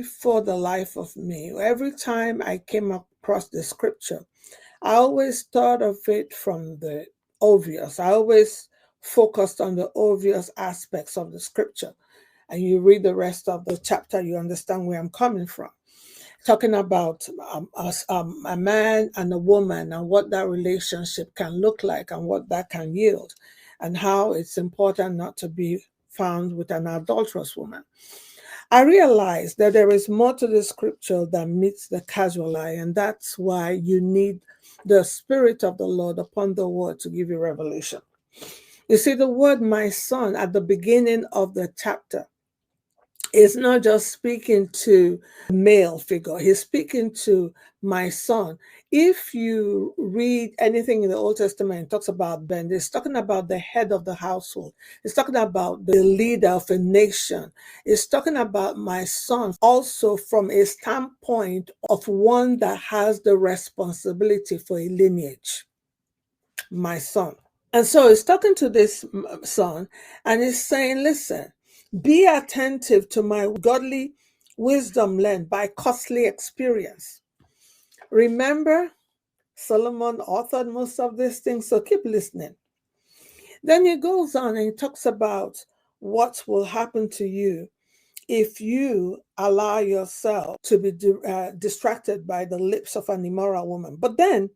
for the life of me, every time I came across the scripture, I always thought of it from the obvious. I always focused on the obvious aspects of the scripture. And you read the rest of the chapter, you understand where I'm coming from. Talking about a man and a woman and what that relationship can look like and what that can yield, and how it's important not to be found with an adulterous woman. I realize that there is more to the scripture than meets the casual eye, and that's why you need the Spirit of the Lord upon the word to give you revelation. You see, the word my son at the beginning of the chapter is not just speaking to a male figure, he's speaking to my son. If you read anything in the Old Testament, it talks about Ben, it's talking about the head of the household, it's talking about the leader of a nation, it's talking about my son also from a standpoint of one that has the responsibility for a lineage, my son. And so he's talking to this son and he's saying, listen, be attentive to my godly wisdom learned by costly experience. Remember, Solomon authored most of these things, so keep listening. Then he goes on and he talks about what will happen to you if you allow yourself to be distracted by the lips of an immoral woman. But then,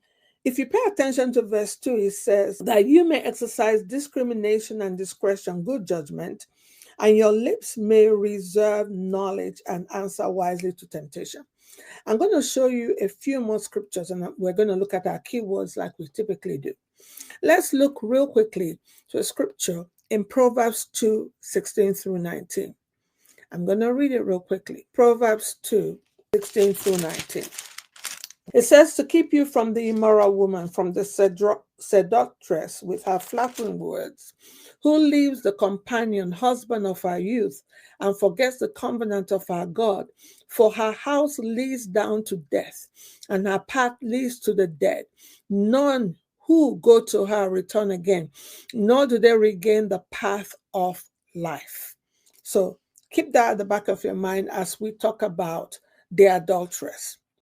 if you pay attention to verse 2, it says that you may exercise discrimination and discretion, good judgment, and your lips may reserve knowledge and answer wisely to temptation. I'm going to show you a few more scriptures, and we're going to look at our keywords like we typically do. Let's look real quickly to a scripture in Proverbs 2, 16 through 19. I'm going to read it real quickly. Proverbs 2, 16 through 19. It says to keep you from the immoral woman, from the seductress with her flattering words, who leaves the companion husband of her youth and forgets the covenant of her God. For her house leads down to death, and her path leads to the dead. None who go to her return again, nor do they regain the path of life. So keep that at the back of your mind as we talk about the adulteress.